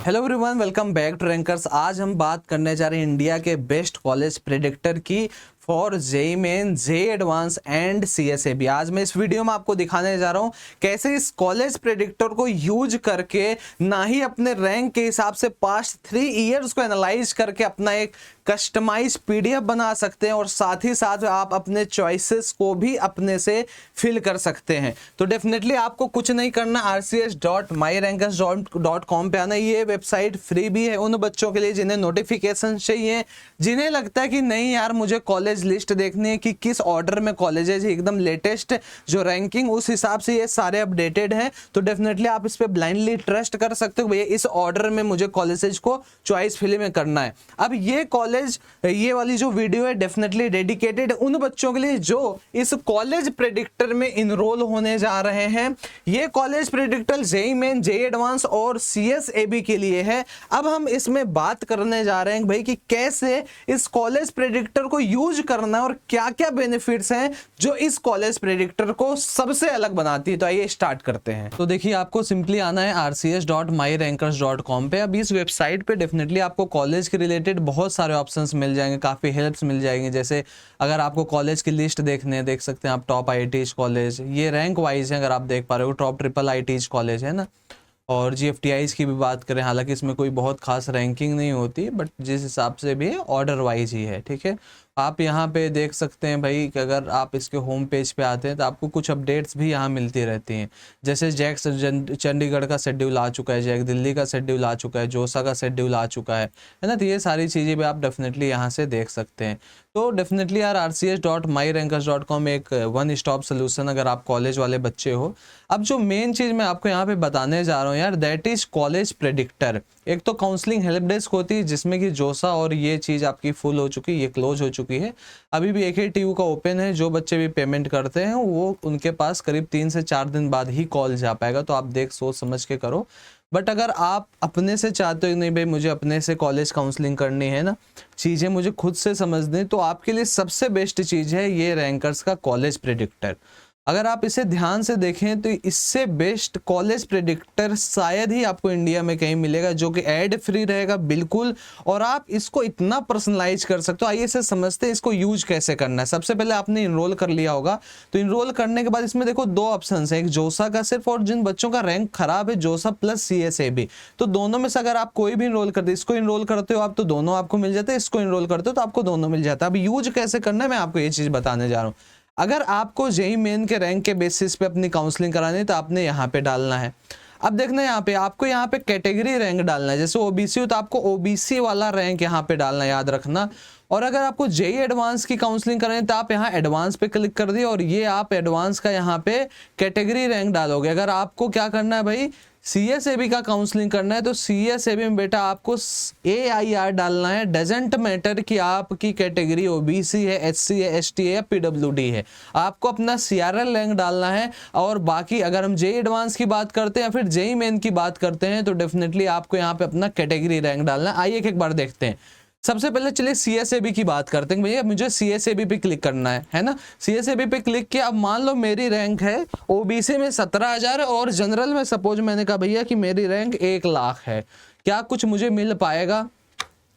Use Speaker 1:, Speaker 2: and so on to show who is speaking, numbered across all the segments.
Speaker 1: Hello everyone, welcome back to Rankers. आज हम बात करने जा रहे हैं इंडिया के बेस्ट कॉलेज प्रेडिक्टर की for JEE Main, JEE Advance and CSAB. आज मैं इस वीडियो में आपको दिखाने जा रहा हूं कैसे इस कॉलेज प्रेडिक्टर को यूज करके ना ही अपने रैंक के हिसाब से पास्ट 3 ईयर्स को एनालाइज करके अपना एक कस्टमाइज पीडीएफ बना सकते हैं और साथ ही साथ आप अपने चॉइसेस को भी अपने से फिल कर सकते हैं। तो डेफिनेटली आपको कुछ नहीं करना, rcs.myrankers.com पे आना। ये वेबसाइट फ्री भी है उन बच्चों के लिए जिन्हें नोटिफिकेशन चाहिए, जिन्हें लगता है कि नहीं यार मुझे कॉलेज लिस्ट देखनी है कि किस ऑर्डर में कॉलेजेस एकदम लेटेस्ट जो रैंकिंग उस हिसाब से ये सारे अपडेटेड हैं। तो डेफिनेटली आप इस पे ब्लाइंडली ट्रस्ट कर सकते हो, भैया इस ऑर्डर में मुझे कॉलेजेस को चॉइस फिल में करना है। अब ये वाली जो वीडियो है डेफिनेटली डेडिकेटेड उन बच्चों के लिए जो इस कॉलेज प्रेडिक्टर में इनरोल होने जा रहे हैं। ये college predictor JEE Main, JEE advance और सीएसएबी के लिए है। अब हम इसमें बात करने जा रहे हैं भाई कि कैसे इस कॉलेज प्रेडिक्टर को यूज करना है और क्या क्या बेनिफिट्स हैं जो इस कॉलेज प्रेडिक्टर को सबसे अलग बनाती है। तो आइए स्टार्ट करते हैं। तो देखिए, आपको सिंपली आना है rcs.myrankers.com पे। अब इस वेबसाइट पे डेफिनेटली आपको कॉलेज के रिलेटेड बहुत सारे ऑप्शंस मिल जाएंगे, काफ़ी हेल्प्स मिल जाएंगे। जैसे अगर आपको कॉलेज की लिस्ट देखने हैं, देख सकते हैं आप टॉप आईआईटीज कॉलेज, ये रैंक वाइज है। अगर आप देख पा रहे हो टॉप ट्रिपल आईआईटीज कॉलेज है ना। और जीएफटीआईज की भी बात करें, हालांकि इसमें कोई बहुत खास रैंकिंग नहीं होती, बट जिस हिसाब से भी है ऑर्डर वाइज ही है, ठीक है। आप यहाँ पे देख सकते हैं भाई कि अगर आप इसके होम पेज पे आते हैं तो आपको कुछ अपडेट्स भी यहाँ मिलती रहती हैं। जैसे जैक चंडीगढ़ का शेड्यूल आ चुका है, जैक दिल्ली का शेड्यूल आ चुका है, जोसा का शेड्यूल आ चुका है ना। तो ये सारी चीज़ें भी आप डेफिनेटली यहाँ से देख सकते हैं। तो डेफिनेटली यार rcs.myrankers.com एक वन स्टॉप सोल्यूशन अगर आप कॉलेज वाले बच्चे हो। अब जो मेन चीज़ मैं आपको यहाँ पे बताने जा रहा हूँ यार, दैट इज कॉलेज प्रेडिक्टर। एक तो काउंसलिंग हेल्प डेस्क होती है जिसमें कि जोसा और ये चीज़ आपकी फुल हो चुकी है, ये क्लोज हो चुकी है। अभी भी एक ही टीयू का ओपन है। जो बच्चे भी पेमेंट करते हैं वो उनके पास करीब 3 से 4 दिन बाद ही कॉल जा पाएगा। तो आप देख सोच समझ के करो। बट अगर आप अपने से चाहते हो नहीं भाई मुझे अपने से कॉलेज काउंसलिंग करनी है ना, चीज़ें मुझे खुद से समझनी, तो आपके लिए सबसे बेस्ट चीज़ है ये रैंकर्स का कॉलेज प्रेडिक्टर। अगर आप इसे ध्यान से देखें तो इससे बेस्ट कॉलेज प्रेडिक्टर शायद ही आपको इंडिया में कहीं मिलेगा, जो कि एड फ्री रहेगा बिल्कुल, और आप इसको इतना पर्सनलाइज कर सकते हो। आइए इसे समझते हैं इसको यूज कैसे करना है। सबसे पहले आपने इनरोल कर लिया होगा, तो इनरोल करने के बाद इसमें देखो 2 ऑप्शन है, एक जोसा का सिर्फ और जिन बच्चों का रैंक खराब है जोसा प्लस सीएसएबी। तो दोनों में से अगर आप कोई भी इनरोल करते, इसको इनरोल करते हो आप तो दोनों आपको मिल जाते हैं, इसको इनरोल करते हो तो आपको दोनों मिल जाता है। अब यूज कैसे करना है मैं आपको ये चीज बताने जा रहा हूँ। अगर आपको जेईई मेन के रैंक के बेसिस पे अपनी काउंसलिंग करानी है तो आपने यहाँ पे डालना है। अब देखना यहाँ पे आपको यहाँ पे कैटेगरी रैंक डालना है। जैसे ओबीसी हो तो आपको ओबीसी वाला रैंक यहाँ पे डालना है, याद रखना। और अगर आपको जेईई एडवांस की काउंसलिंग करनी है तो आप यहाँ एडवांस पे क्लिक कर दिए और ये आप एडवांस का यहाँ पे कैटेगरी रैंक डालोगे। अगर आपको क्या करना है भाई सीएसएबी का काउंसलिंग करना है तो सीएसएबी में बेटा आपको AIR डालना है। डजेंट मैटर कि आपकी कैटेगरी ओबीसी है, एससी है, एसटी है या पीडब्ल्यूडी है, आपको अपना CRL रैंक डालना है। और बाकी अगर हम जेईई एडवांस की बात करते हैं या फिर जेईई मेन की बात करते हैं तो डेफिनेटली आपको यहाँ पे अपना कैटेगरी रैंक डालना है। आइए एक बार देखते हैं। सबसे पहले चलिए सीएसएबी की बात करते हैं। भैया मुझे सीएसएबी पे क्लिक करना है ना। सीएसएबी पे क्लिक किया। अब मान लो मेरी रैंक है ओबीसी में 17,000 और जनरल में सपोज मैंने कहा भैया कि मेरी रैंक 1 लाख है, क्या कुछ मुझे मिल पाएगा?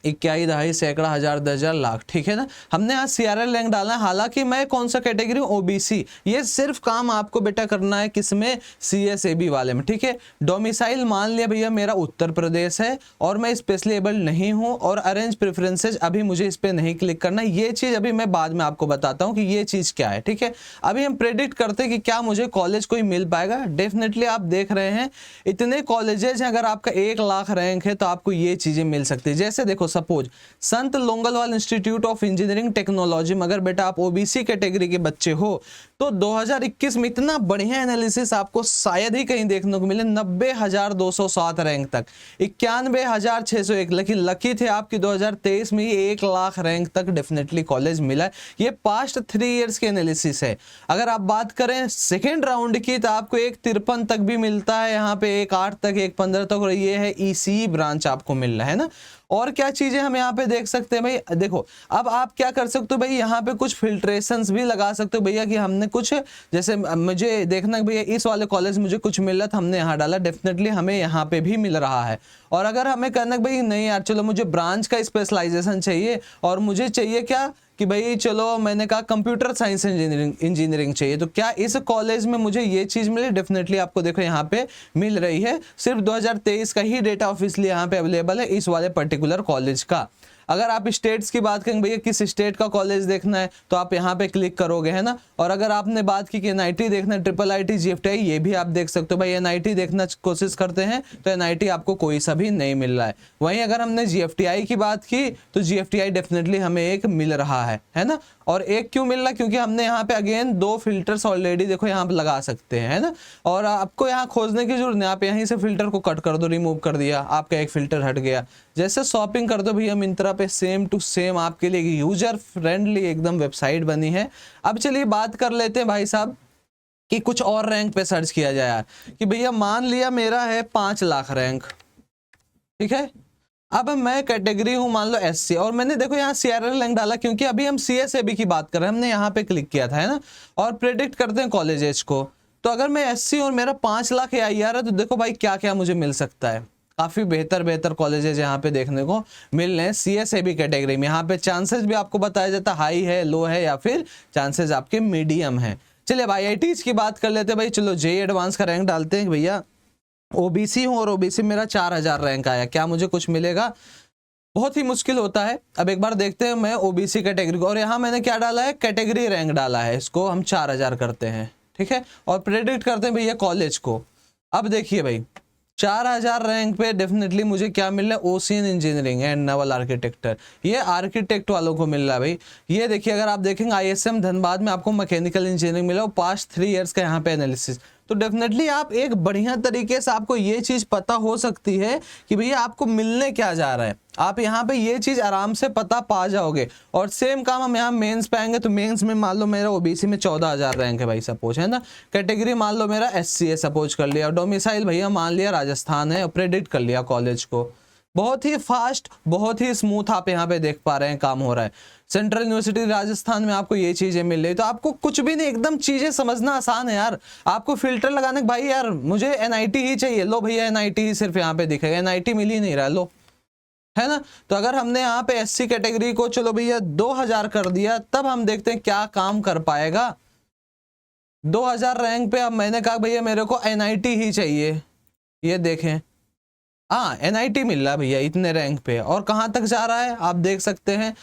Speaker 1: 21, दहाई, सैकड़ा, हजार, 10,000, लाख, ठीक है ना। हमने यहाँ CRL रैंक डालना है। हालांकि मैं कौन सा कैटेगरी हूँ? ओबीसी। ये सिर्फ काम आपको बेटा करना है किसमें? सीएसएबी वाले में, ठीक है। डोमिसाइल मान लिया भैया मेरा उत्तर प्रदेश है और मैं स्पेशली एबल नहीं हूँ। और अरेंज प्रेफरेंसेज अभी मुझे इस पर नहीं क्लिक करना। ये चीज़ अभी मैं बाद में आपको बताता हूँ कि ये चीज़ क्या है, ठीक है। अभी हम प्रेडिक्ट करते हैं कि क्या मुझे कॉलेज कोई मिल पाएगा। डेफिनेटली आप देख रहे हैं इतने कॉलेजेस हैं, अगर आपका 1 लाख रैंक है तो आपको ये चीज़ें मिल सकती है। जैसे देखो suppose Sant लोंगलवाल institute of engineering technology में अगर बेटा आप ओबीसी कैटेगरी के बच्चे हो तो 2021 में इतना बढ़िया एनालिसिस आपको शायद ही कहीं देखने को मिले। 90,207 रैंक तक, 91,601, लेकिन लकी थे आपकी 2023 में ये 1 लाख रैंक तक डेफिनेटली कॉलेज मिला। ये पास्ट 3 ईयर्स की एनालिसिस है। अगर आप बात करें सेकेंड राउंड की तो आपको 1,53 तक भी मिलता है, यहाँ पे 1,8 तक, 1,15 तक, और ये है ईसीई ब्रांच आपको मिल रहा है ना। और क्या चीजें हम यहाँ पे देख सकते हैं भाई। देखो अब आप क्या कर सकते हो भाई, यहाँ पे कुछ फिल्ट्रेशंस भी लगा सकते हो भैया कि हमने कुछ, जैसे मुझे देखना भैया इस वाले कॉलेज मुझे कुछ मिल रहा था, हमने यहाँ डाला, डेफिनेटली हमें यहाँ पे भी मिल रहा है। और अगर हमें कहना भाई नहीं यार चलो मुझे ब्रांच का स्पेशलाइजेशन चाहिए और मुझे चाहिए क्या कि भाई चलो मैंने कहा कंप्यूटर साइंस इंजीनियरिंग चाहिए, तो क्या इस कॉलेज में मुझे ये चीज़ मिले? डेफिनेटली आपको देखो यहाँ पे मिल रही है। सिर्फ 2023 का ही डेटा ऑफिशियली यहाँ पे अवेलेबल है इस वाले पर्टिकुलर कॉलेज का। अगर आप स्टेट्स की बात करेंगे भैया किस स्टेट का कॉलेज देखना है तो आप यहाँ पे क्लिक करोगे, है ना। और अगर आपने बात की कि एनआईटी देखना है, ट्रिपल आईटी, जीएफटीआई, ये भी आप देख सकते हो भाई। एनआईटी देखना कोशिश करते हैं तो एनआईटी आपको कोई सा भी नहीं मिल रहा है। वहीं अगर हमने जीएफटीआई की बात की तो जीएफटीआई डेफिनेटली हमें एक मिल रहा है ना। और एक क्यों मिल रहा है? क्योंकि हमने यहाँ पे अगेन 2 फिल्टर्स ऑलरेडी देखो यहाँ पे लगा सकते हैं, है ना। और आपको यहाँ खोजने की जरूरत नहीं, आप यहीं से फिल्टर को कट कर दो, रिमूव कर दिया, आपका एक फिल्टर हट गया। जैसे शॉपिंग कर दो भैया मिंत्रा पे, सेम टू सेम आपके लिए यूजर फ्रेंडली एकदम वेबसाइट बनी है। अब चलिए बात कर लेते हैं भाई साहब कि कुछ और रैंक पे सर्च किया जाए यार, कि भैया मान लिया मेरा है 5 लाख रैंक, ठीक है। अब मैं कैटेगरी हूं मान लो एससी, और मैंने देखो यहाँ सीआरएल रैंक डाला क्योंकि अभी हम सीएसएबी की बात कर रहे हैं, हमने यहाँ पे क्लिक किया था, है ना। और प्रेडिक्ट करते हैं कॉलेजेस को, तो अगर मैं एससी और मेरा 5 लाख AIR है तो देखो भाई क्या क्या मुझे मिल सकता है। काफी बेहतर कॉलेजेस यहाँ पे देखने को मिल रहे हैं सीएसएबी कैटेगरी में। यहाँ पे चांसेस भी आपको बताया जाता है हाई है, लो है, या फिर चांसेस आपके मीडियम है। चलिए अब IITs की बात कर लेते हैं भाई। चलो जेईई एडवांस का रैंक डालते हैं भैया। ओबीसी हूं और ओबीसी मेरा 4000 रैंक आया, क्या मुझे कुछ मिलेगा? बहुत ही मुश्किल होता है। अब एक बार देखते हैं मैं ओबीसी कैटेगरी को, और यहाँ मैंने क्या डाला है, कैटेगरी रैंक डाला है, इसको हम 4000 करते हैं, ठीक है। और प्रेडिक्ट करते हैं भैया कॉलेज को। अब देखिए भाई 4000 रैंक पे डेफिनेटली मुझे क्या मिल रहा है, ocean engineering and Naval architecture, ये आर्किटेक्ट वालों को मिल रहा है भाई। ये देखिए अगर आप देखेंगे ISM धनबाद में आपको मैकेनिकल इंजीनियरिंग मिला, पास्ट 3 इयर्स का यहाँ पे एनालिसिस, तो डेफिनेटली आप एक बढ़िया तरीके से आपको ये चीज पता हो सकती है कि भैया आपको मिलने क्या जा रहा है। आप यहाँ पे ये चीज आराम से पता पा जाओगे। और सेम काम हम यहाँ मेंस पे आएंगे तो मेंस में मान लो मेरा ओबीसी में 14000 रैंक है भाई सपोज, है ना। कैटेगरी मान लो मेरा SC है सपोज कर लिया, डोमिसाइल भैया मान लिया राजस्थान है, और प्रेडिक्ट कर लिया कॉलेज को। बहुत ही फास्ट, बहुत ही स्मूथ आप यहाँ पे देख पा रहे हैं काम हो रहा है। सेंट्रल यूनिवर्सिटी राजस्थान में आपको ये चीजें मिल रही, तो आपको कुछ भी नहीं, एकदम चीजें समझना आसान है यार। आपको फिल्टर लगाने भाई यार मुझे एनआईटी ही चाहिए, लो भैया एनआईटी ही सिर्फ यहाँ पे दिखेगा, एनआईटी मिल ही नहीं रहा, लो, है ना। तो अगर हमने यहाँ पे एससी कैटेगरी को चलो भैया 2000 कर दिया, तब हम देखते हैं क्या काम कर पाएगा। 2000 रैंक पे अब मैंने कहा भैया मेरे को एनआईटी ही चाहिए, ये देखें हाँ एनआईटी मिल रहा है भैया इतने रैंक पे। और कहाँ तक जा रहा है आप देख सकते हैं।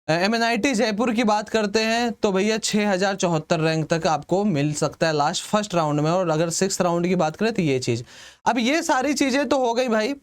Speaker 1: MNIT जयपुर की बात करते हैं तो भैया 6074 रैंक तक आपको मिल सकता है लास्ट फर्स्ट राउंड में। और अगर 6th राउंड की बात करें तो ये चीज़, अब ये सारी चीज़ें तो हो गई भाई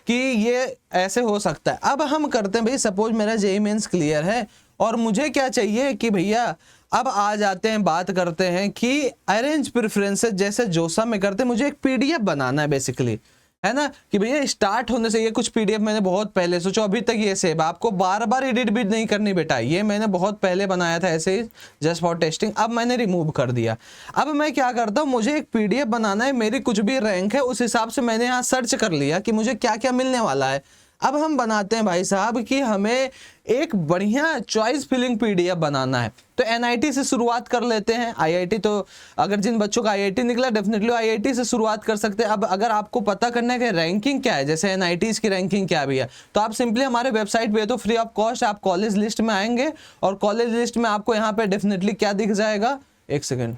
Speaker 1: कि ये ऐसे हो सकता है। अब हम करते हैं भाई सपोज मेरा जेईई मेंस क्लियर है और मुझे क्या चाहिए कि भैया अब आ जाते हैं, बात करते हैं कि अरेंज प्रेफरेंसेस जैसे जोसा में करते हैं, मुझे एक PDF बनाना है बेसिकली, है ना। कि भैया स्टार्ट होने से ये कुछ PDF मैंने बहुत पहले सोचो, अभी तक ये सेव, आपको बार बार एडिट भी नहीं करनी बेटा, ये मैंने बहुत पहले बनाया था ऐसे ही जस्ट फॉर टेस्टिंग, अब मैंने रिमूव कर दिया। अब मैं क्या करता हूँ, मुझे एक PDF बनाना है, मेरी कुछ भी रैंक है उस हिसाब से मैंने यहाँ सर्च कर लिया कि मुझे क्या क्या मिलने वाला है। अब हम बनाते हैं भाई साहब कि हमें एक बढ़िया चॉइस फिलिंग PDF बनाना है, तो NIT से शुरुआत कर लेते हैं। IIT तो अगर जिन बच्चों का IIT निकला डेफिनेटली IIT से शुरुआत कर सकते हैं। अब अगर आपको पता करना है कि रैंकिंग क्या है, जैसे NITs की रैंकिंग क्या भी है, तो आप सिंपली हमारे वेबसाइट पे तो फ्री ऑफ कॉस्ट आप कॉलेज लिस्ट में आएंगे और कॉलेज लिस्ट में आपको यहाँ पे डेफिनेटली क्या दिख जाएगा, एक सेकेंड,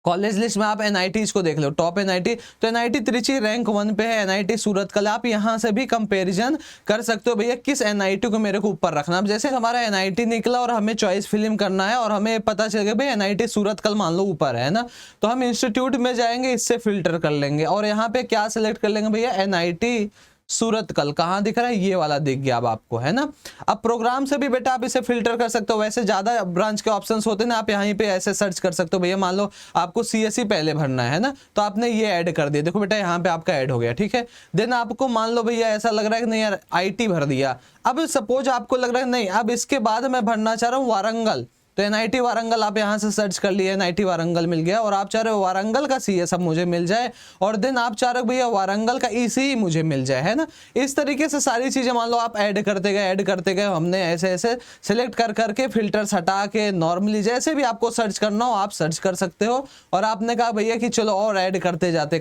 Speaker 1: कॉलेज लिस्ट में आप NITs को देख लो, टॉप NIT, तो NIT त्रिची रैंक 1 पे है, NIT सूरत कल। आप यहाँ से भी कंपैरिजन कर सकते हो भैया किस NIT को मेरे को ऊपर रखना। अब जैसे हमारा NIT निकला और हमें चॉइस फिल्म करना है और हमें पता चल गया भाई NIT सूरत कल मान लो ऊपर है ना, तो हम इंस्टीट्यूट में जाएंगे, इससे फिल्टर कर लेंगे और यहाँ पे क्या सिलेक्ट कर लेंगे भैया, NIT सूरत कल कहाँ दिख रहा है, ये वाला दिख गया अब आपको, है ना। अब प्रोग्राम से भी बेटा आप इसे फिल्टर कर सकते हो, वैसे ज्यादा ब्रांच के ऑप्शंस होते हैं ना, आप यहाँ पे ऐसे सर्च कर सकते हो भैया, मान लो आपको CSE पहले भरना है ना, तो आपने ये ऐड कर दिया, देखो बेटा यहाँ पे आपका ऐड हो गया, ठीक है। देन आपको मान लो भैया ऐसा लग रहा है कि नहीं यार IT भर दिया, अब सपोज आपको लग रहा है नहीं अब इसके बाद मैं भरना चाह रहा हूँ वारंगल, तो NIT वारंगल आप यहाँ से सर्च कर लिए, NIT वारंगल मिल गया, और आप चाह रहे हो वारंगल का CS अब मुझे मिल जाए, और देन आप चाह रहे हो भैया वारंगल का ECE मुझे मिल जाए, है ना। इस तरीके से सारी चीज़ें मान लो आप ऐड करते गए, हमने ऐसे ऐसे सिलेक्ट कर करके फिल्टर्स हटा के नॉर्मली जैसे भी आपको सर्च करना हो आप सर्च कर सकते हो। और आपने कहा भैया कि चलो और ऐड करते जाते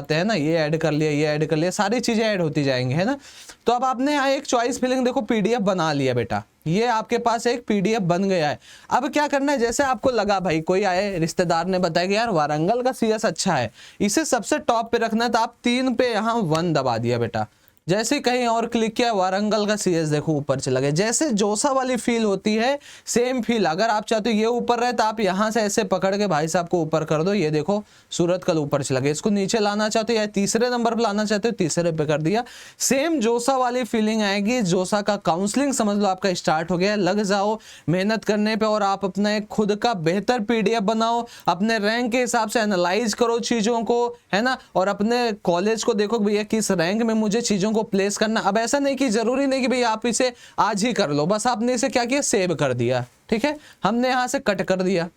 Speaker 1: हैं ना, ये ऐड कर लिया, सारी चीज़ें ऐड होती जाएंगी, है ना। तो अब आपने यहाँ एक चॉइस फिलिंग देखो PDF बना लिया बेटा, ये आपके पास एक PDF बन गया है। अब क्या करना है, जैसे आपको लगा भाई कोई आए रिश्तेदार ने बताया कि यार वारंगल का CS अच्छा है, इसे सबसे टॉप पे रखना है, तो आप 3 पे यहाँ 1 दबा दिया बेटा। जैसे कहीं और क्लिक किया वारंगल का CS देखो ऊपर चला गया। जैसे जोसा वाली फील होती है सेम फील अगर आप चाहते हो ये ऊपर रहे तो आप यहाँ से ऐसे पकड़ के भाई साहब को ऊपर कर दो, ये देखो सूरत कल ऊपर चला गया। इसको नीचे लाना चाहते हो या तीसरे नंबर पर लाना चाहते हो तीसरे पे कर दिया, सेम जोसा वाली फीलिंग आएगी। जोसा का काउंसलिंग समझ लो आपका स्टार्ट हो गया। लग जाओ मेहनत करने पे और आप अपना एक खुद का बेहतर PDF बनाओ, अपने रैंक के हिसाब से एनालाइज करो चीज़ों को, है ना, और अपने कॉलेज को देखो भैया किस रैंक में मुझे चीज़ों को प्लेस करना। अब ऐसा नहीं कि जरूरी नहीं कि भाई आप इसे आज ही कर लो, बस आपने इसे क्या किया सेव कर दिया, ठीक है, हमने यहां से कट कर दिया।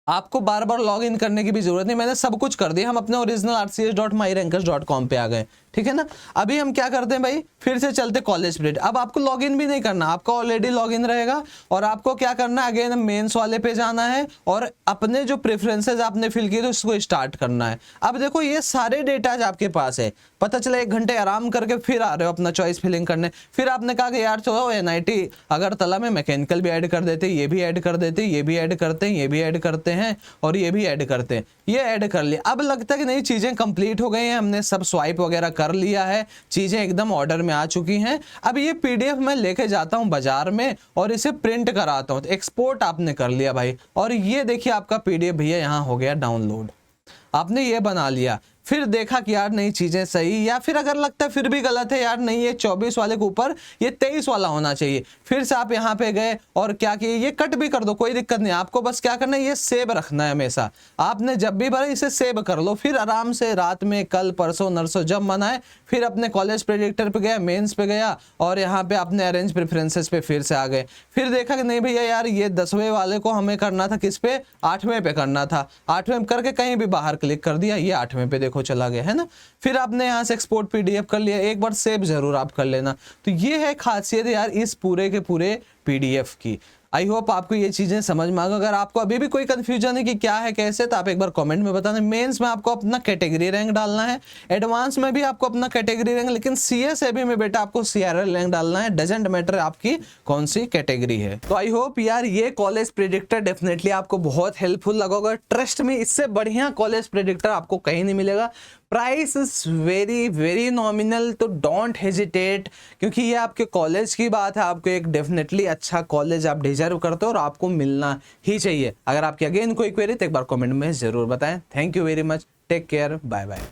Speaker 1: आपको बार बार लॉग इन करने की भी जरूरत नहीं, मैंने सब कुछ कर दिया। हम अपने original.rcs.myrankers.com पे आ गए, ठीक है ना। अभी हम क्या करते हैं भाई, फिर से चलते कॉलेज स्प्रेड। अब आपको लॉगिन भी नहीं करना, आपका ऑलरेडी लॉगिन रहेगा। और आपको क्या करना है, अगेन मेंस वाले पे जाना है और अपने जो प्रेफरेंसेस आपने फिल किए थे उसको स्टार्ट करना है। अब देखो ये सारे डेटा आपके पास है, पता चला 1 घंटे आराम करके फिर आ रहे हो अपना चॉइस फिलिंग करने। फिर आपने कहा कि यार चलो NIT अगरतला में मैकेनिकल भी ऐड कर देते, ये भी ऐड कर देते, ये भी ऐड करते हैं, ये भी ऐड करते हैं और ये भी ऐड करते हैं, ये ऐड कर लिया। अब लगता है कि नहीं चीज़ें कंप्लीट हो गई हैं, हमने सब स्वाइप वगैरह कर लिया है, चीज़ें एकदम ऑर्डर में आ चुकी हैं। अब ये PDF मैं लेके जाता हूँ बाजार में और इसे प्रिंट कराता हूँ। तो एक्सपोर्ट आपने कर लिया भाई, और ये देखिए आपका PDF भैया यहाँ हो गया डाउनलोड, आपने ये बना लिया। फिर देखा कि यार नहीं चीज़ें सही, या फिर अगर लगता है फिर भी गलत है, यार नहीं ये 24 वाले के ऊपर ये 23 वाला होना चाहिए, फिर से आप यहाँ पे गए और क्या किए, ये कट भी कर दो, कोई दिक्कत नहीं। आपको बस क्या करना है, ये सेव रखना है हमेशा। आपने जब भी भरा इसे सेव कर लो, फिर आराम से रात में कल परसों नरसों जब मन आए फिर अपने कॉलेज प्रेडिक्टर पे गया, मेंस पे गया और यहाँ पे अपने अरेंज प्रेफरेंसेस पे फिर से आ गए। फिर देखा कि नहीं भैया यार ये 10वें वाले को हमें करना था, किस पे, 8वें पे करना था। 8वें करके कहीं भी बाहर क्लिक कर दिया, ये 8वें पे देखो चला गया, है ना। फिर आपने यहाँ से एक्सपोर्ट PDF कर लिया, एक बार सेव जरूर आप कर लेना। तो ये है खासियत यार इस पूरे के पूरे PDF की। आई होप आपको ये चीज़ें समझ में आ गई। अगर आपको अभी भी कोई कंफ्यूजन है कि क्या है कैसे, तो आप एक बार कमेंट में बताना। मेंस में आपको अपना कैटेगरी रैंक डालना है, एडवांस में भी आपको अपना कैटेगरी रैंक, लेकिन CSAB में बेटा आपको CRL रैंक डालना है, डजेंट मैटर आपकी कौन सी कैटेगरी है। तो आई होप यार ये कॉलेज प्रेडिक्टर डेफिनेटली आपको बहुत हेल्पफुल लगा होगा। ट्रस्ट में इससे बढ़िया कॉलेज प्रेडिक्टर आपको कहीं नहीं मिलेगा। Price is very very nominal, तो डोंट हेजिटेट, क्योंकि ये आपके कॉलेज की बात है। आपको एक डेफिनेटली अच्छा कॉलेज आप डिजर्व करते हो और आपको मिलना ही चाहिए। अगर आपकी अगेन कोई क्वेरी तो एक बार कमेंट में जरूर बताएं। Thank you very much, take care, bye bye.